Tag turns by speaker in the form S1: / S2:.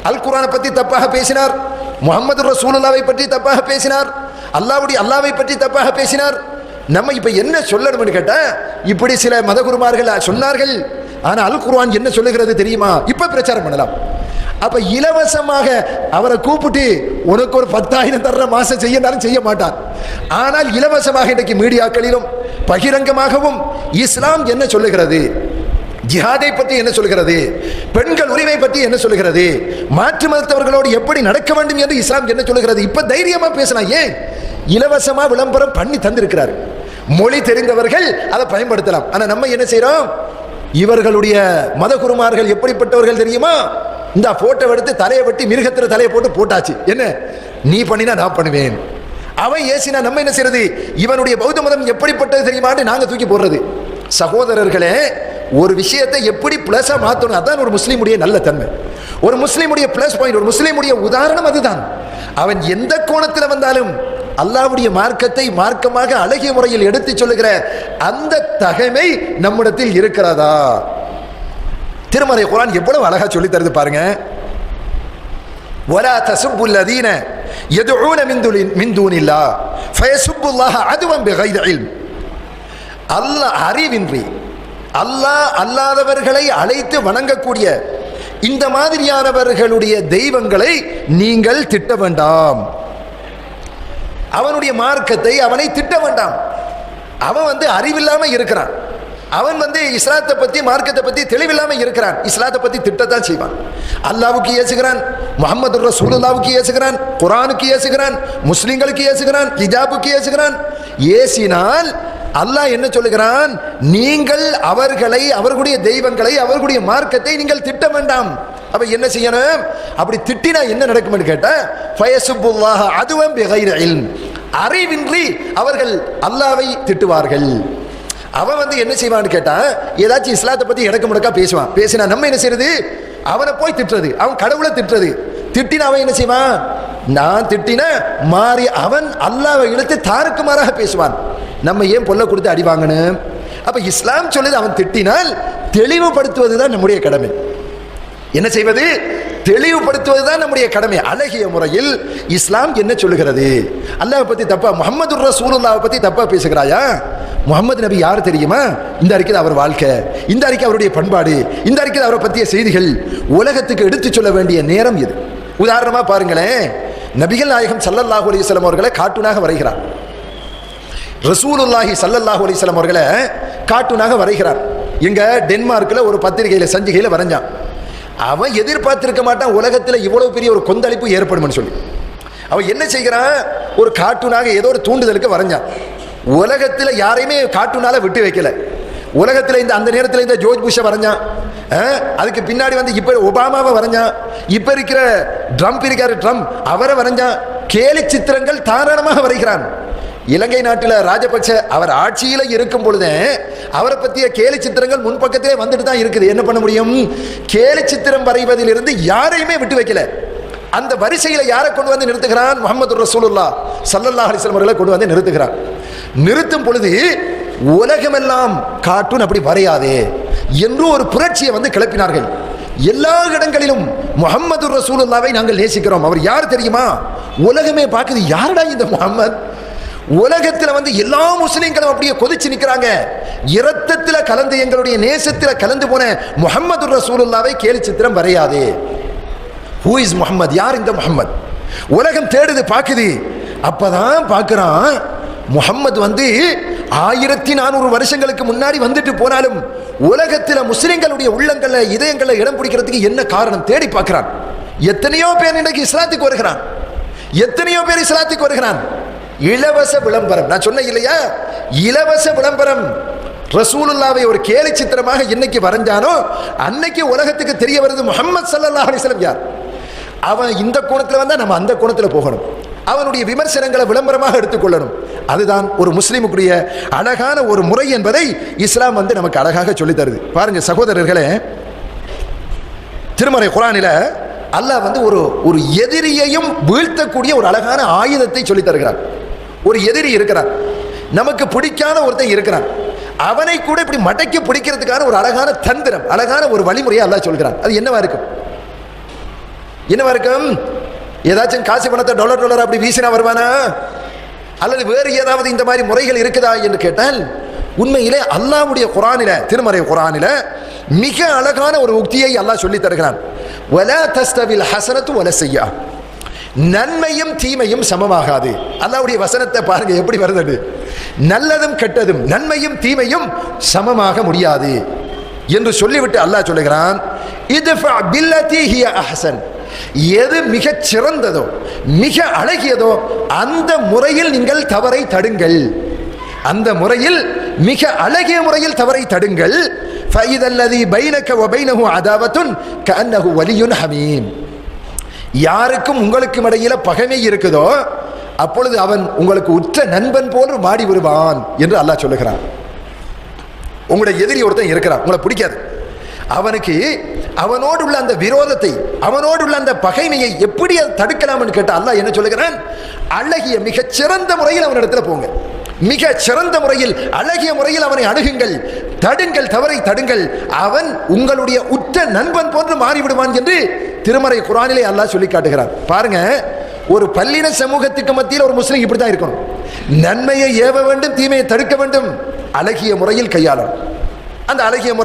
S1: அல் குர்ஆனை பற்றி தப்பாக பேசினார், முஹம்மது ரசூலுல்லாஹ்வை பற்றி தப்பாக பேசினார், அல்லாஹ்வை பற்றி தப்பாக பேசினார். நம்ம இப்ப என்ன சொல்லணும்னு கேட்டா, இப்படி சில மதகுருமார்கள் சொன்னார்கள், ஆனா அல் குர்ஆன் என்ன சொல்லுகிறது தெரியுமா? இப்ப பிரச்சாரம் பண்ணலாம். அப்ப இலவசமாக அவரை கூப்பிட்டு உனக்கு ஒரு 10,000 தர்ற மாசம் செய்யனாலும் செய்ய மாட்டார். ஆனால் இலவசமாக இன்றைக்கு மீடியாக்களிலும் பகிரங்கமாகவும் இஸ்லாம் என்ன சொல்லுகிறது, ஜிஹாதை பற்றி என்ன சொல்கிறது, பெண்கள் உரிமை பற்றி என்ன சொல்கிறது, மாற்று மதத்தவர்களோடு எப்படி நடக்க வேண்டும் என்று இஸ்லாம் என்ன சொல்லுகிறது, இப்ப தைரியமா பேசலாம். ஏன்? இலவசமா விளம்பரம் பண்ணி தந்திருக்கிறார். மொழி தெரிந்தவர்கள் அதை பயன்படுத்தலாம். ஆனா நம்ம என்ன செய்யறோம்? இவர்களுடைய மதகுருமார்கள் எப்படிப்பட்டவர்கள் தெரியுமா? இந்த போட்டோ எடுத்து தலையை வெட்டி மிருகத்திர தலையை போட்டு போட்டாச்சு. என்ன நீ பண்ணினா நான் பண்ணுவேன், அவன் ஏசினா நம்ம என்ன செய்யறது? இவனுடைய பௌத்த மதம் எப்படிப்பட்டது தெரியுமான்னு நாங்க தூக்கி போடுறது. சகோதரர்களே, ஒரு விஷயத்தை எப்படி பிளஸா மாத்தணும், அதான் ஒரு முஸ்லீமுடைய நல்ல தன்மை. ஒரு முஸ்லீமுடைய பிளஸ் பாயிண்ட், ஒரு முஸ்லீமுடைய உதாரணம் அதுதான். அவன் எந்த கோணத்தில் வந்தாலும் அல்லாஹ்வுடைய மார்க்கத்தை மார்க்கமாக அழகிய முறையில் எடுத்து சொல்லுகிற அந்த தகைமை நம்மிடத்தில் இருக்கிறதா? திருமறை குர்ஆன் எவ்வளவு அழகா சொல்லி தருது பாருங்க. வலா தஸுப்புல் லதீன யதுஊன மின் தூனில்லாஹ் ஃபயஸுப்புல்லாஹ அதுவன் பிகைரி இல்ம். அல்லாஹ் அறிவின்றி அல்லாஹ் அல்லாதவர்களை அழைத்து வணங்கக்கூடிய இந்த மாதிரியானவர்களுடைய தெய்வங்களை நீங்கள் திட்ட வேண்டாம். அவனுடைய மார்க்கத்தை அவனை திட்ட வேண்டாம். அவன் அறிவில்லாம இருக்கிறான். அவன் இஸ்லாத்தை பத்தி மார்க்கத்தை பத்தி தெளிவில்லாம இருக்கிறான். இஸ்லாத்தை பத்தி திட்டத்தான் செய்வான். அல்லாஹ்வுக்கு ஏசுகிறான், முஹம்மது ரசூலுல்லாஹ்வுக்கு ஏசுகிறான், குர்ஆனுக்கு ஏசுகிறான், முஸ்லிம்களுக்கு ஏசுகிறான், ஹிஜாபுக்கு ஏசுகிறான். ஏசினால் அல்லாஹ் என்ன சொல்லுகிறான்? நீங்கள் அவர்களை, அவர்களுடைய தெய்வங்களை, அவர்களுடைய மார்க்கத்தை நீங்கள் திட்ட வேண்டாம். அப்ப என்ன செய்யணும்? அப்படி திட்டினா என்ன நடக்கும்னு கேட்டா, ஃபயஸுப்புல்லாஹ அதுவன் பிகைரி இல்ம். அறிவின்றி அவர்கள் அல்லாஹ்வை திட்டுவார்கள். அவன் என்ன செய்வான்னு கேட்டா, ஏதாச்சும் இஸ்லாத்தை பத்தி இடக்கு முடக்கா பேசுவான். பேசினா நம்ம என்ன செய்யறது? அவனை போய் திட்டுறது, அவன் கடவுளை திட்டுறது. திட்டினா அவன் என்ன செய்வான்? நான் திட்டின மாறி அவன் அல்லாஹ்வை இழுத்து தாருக்கு மாறாக பேசுவான். நம்ம ஏன் பொல்ல கொடுத்து அடி வாங்கணும்? அப்ப இஸ்லாம் சொல்லுது, அவன் திட்டினால் தெளிவுபடுத்துவதுதான் நம்முடைய கடமை. என்ன செய்வது? தெளிவுபடுத்துவதுதான் நம்முடைய கடமை. அழகிய முறையில் இஸ்லாம் என்ன சொல்லுகிறது? அல்லாஹ்வை பத்தி தப்பா, முஹம்மது ரசூலுல்லாஹ்வை பத்தி தப்பா பேசுகிறாயா? முஹம்மது நபி யார் தெரியுமா? இந்த அறிக்கை அவர் வாழ்க்கை, இந்த அறிக்கை அவருடைய பண்பாடு, இந்த அறிக்கை அவரை பற்றிய செய்திகள் உலகத்துக்கு எடுத்து சொல்ல வேண்டிய நேரம் இது. உதாரணமா பாருங்களேன், நபிகள் நாயகம் ஸல்லல்லாஹு அலைஹி வஸல்லம் அவர்களை கார்ட்டூனாக வரைகிறார். ரசூலுல்லாஹி ஸல்லல்லாஹு அலைஹி வஸல்லம் அவர்களை கார்ட்டூனாக வரைகிறார். எங்க டென்மார்க்ல ஒரு பத்திரிகையில சஞ்சிகையில வரைஞ்சான். அவன் எதிர்பார்த்திருக்க மாட்டான் உலகத்தில் இவ்வளவு பெரிய ஒரு கொந்தளிப்பு ஏற்படும் சொல்லி. அவன் என்ன செய்கிறான்? ஒரு கார்ட்டூனாக ஏதோ ஒரு தூண்டுதலுக்கு வரைஞ்சான். உலகத்தில் யாரையுமே கார்ட்டூனால விட்டு வைக்கல. உலகத்தில் அந்த நேரத்தில் இந்த ஜோர்ஜ் புஷை வரைஞ்சான், அதுக்கு பின்னாடி இப்ப ஒபாமாவை வரைஞ்சான், இப்ப இருக்கிற ட்ரம்ப் இருக்காரு ட்ரம்ப் அவரை வரைஞ்சான். கேலி சித்திரங்கள் தாராளமாக வரைகிறான். இலங்கை நாட்டில் ராஜபக்ச அவர் ஆட்சியில இருக்கும் பொழுது அவரை பற்றிய கேலி சித்திரங்கள் முன்பக்கத்திலே வந்துட்டு தான் இருக்குது. என்ன பண்ண முடியும்? கேலி சித்திரம் வரைவதிலிருந்து யாரையுமே விட்டு வைக்கல. அந்த வரிசையில யாரை கொண்டு வந்து நிறுத்துகிறான்? முஹம்மது ரசூலுல்லாஹ் ஸல்லல்லாஹு அலைஹி வஸல்லம் அவர்களை கொண்டு வந்து நிறுத்துகிறான். நிறுத்தும் பொழுது உலகமெல்லாம் கார்ட்டூன் அப்படி வரையாதே என்று ஒரு புரட்சியை கிளப்பினார்கள். எல்லா இடங்களிலும் முஹம்மது ரசூலுல்லாஹ்வை நாங்கள் நேசிக்கிறோம். அவர் யார் தெரியுமா? உலகமே பார்க்குது, யாருடா இந்த முஹம்மத்? உலகத்தில் எல்லா முஸ்லிம்களும் அப்படியே கொதிச்சு நிற்கிறாங்க. இரத்தத்தில் கலந்து எங்களுடைய நேசத்தில் கலந்து போன முஹம்மது ரசூலுல்லாஹ்வை கேலி சித்திரம் வரையாதே. Who is Muhammad? யார் இந்த முஹம்மத்? உலகம் தேடுது, பார்க்குது. அப்பதான் பார்க்கிறான், முஹம்மது 1400 வருஷங்களுக்கு முன்னாடி வந்துட்டு போனாலும் உலகத்தில் முஸ்லிம்களுடைய உள்ளங்கள்ல இதயங்கள்ல இடம் பிடிக்கிறதுக்கு என்ன காரணம் தேடி பார்க்கிறான். எத்தனையோ பேர் இன்னைக்கு இஸ்லாத்துக்கு வருகிறான், எத்தனையோ பேர் இஸ்லாத்துக்கு வருகிறான். இலவச விளம்பரம், நான் சொன்ன இல்லையா, இலவச விளம்பரம். ரசூலுல்லாஹ்வை ஒரு கேலி சித்திரமாக இன்னைக்கு வரைஞ்சானோ அன்னைக்கு உலகத்துக்கு தெரிய வருது முஹம்மது ஸல்லல்லாஹு அலைஹி வஸல்லம் யார். அவன் இந்த கோணத்தில் வந்தா நம்ம அந்த கோணத்தில் போகணும். அவனுடைய விமர்சனங்களை விளம்பரமாக எடுத்துக்கொள்ளணும். அதுதான் ஒரு முஸ்லிமுக்குரிய அழகான ஒரு முறை என்பதை இஸ்லாம் நமக்கு அழகாக சொல்லி தருது. பாருங்க சகோதரர்களே, திருமறை குர்ஆனில அல்லாஹ் ஒரு எதிரியையும் வீழ்த்தக்கூடிய ஒரு அழகான ஆயுதத்தை சொல்லி தருகிறார். ஒரு எதிரி இருக்கிறான், நமக்கு பிடிக்காத ஒருத்தன் இருக்கிறான், அவனை கூட இப்படி மடக்கி பிடிக்கிறதுக்கான ஒரு அழகான தந்திரம், அழகான ஒரு வழிமுறையை அல்லாஹ் சொல்கிறான். அது என்னவா இருக்கும்? என்னவா இருக்கும்? ஏதாச்சும் காசு பணத்தை டாலர் அப்படி வீசினா வருவானா? அல்லது வேறு ஏதாவது இந்த மாதிரி முறைகள் இருக்குதா என்று கேட்டால், உண்மையிலே அல்லாஹ்வுடைய குர்ஆனில, திருமறை குர்ஆனில மிக அழகான ஒரு உக்தியை அல்லாஹ் சொல்லி தருகிறான். வலா தஸ்தவில் ஹஸனத்து வல ஸய்யா, நன்மையும் தீமையும் சமமாகாது. அல்லாஹ்வுடைய வசனத்தை பாருங்க எப்படி வருது. நல்லதும் கெட்டதும், நன்மையும் தீமையும் சமமாக முடியாது என்று சொல்லிவிட்டு அல்லாஹ் சொல்லுகிறான், இத்ஃபா பில்லதி ஹிய அஹ்ஸன், எது மிகச் சிறந்ததோ மிக அழகியதோ அந்த முறையில் நீங்கள் தவறை தடுங்கள். அந்த முறையில், மிக அழகிய முறையில் தவறை தடுங்கள். ஃபைதல்லதி பைனக வ பைனஹு அதாவத்துன் கஅன்னஹு வலியுன் ஹமீம், யாருக்கும் உங்களுக்கும் இடையில பகைமை இருக்குதோ அப்பொழுது அவன் உங்களுக்கு உற்ற நண்பன் போன்று மாடி வருவான் என்று அல்லாஹ் சொல்லுகிறான். உங்களுடைய எதிரி ஒருத்தன் இருக்கிறான், உங்களை பிடிக்காது, அவனுக்கு அவனோடு உள்ள அந்த விரோதத்தை, அவனோடு உள்ள அந்த பகைமையை எப்படி தடுக்கலாம் கேட்ட அல்லாஹ் என்ன சொல்லுகிறான்? அழகிய மிகச் சிறந்த முறையில் அவனிடத்துல போங்க, மிக சிறந்த முறையில் அழகிய முறையில் அவனை அணுகுங்கள், தடுங்கள், தவறை தடுங்கள், அவன் உங்களுடைய உற்ற நண்பன் போன்று மாறிவிடுவான் என்று திருமறை குர்ஆனிலே அல்லாஹ் சொல்லி காட்டுகிறான். பாருங்க, ஒரு பல்லின சமூகத்துக்கு மத்தியில் ஒரு முஸ்லிம் இப்படித்தான் இருக்கணும். நன்மையை ஏவ வேண்டும், தீமையை தடுக்க வேண்டும், அழகிய முறையில் கையாளணும். அந்த அழகிய முறை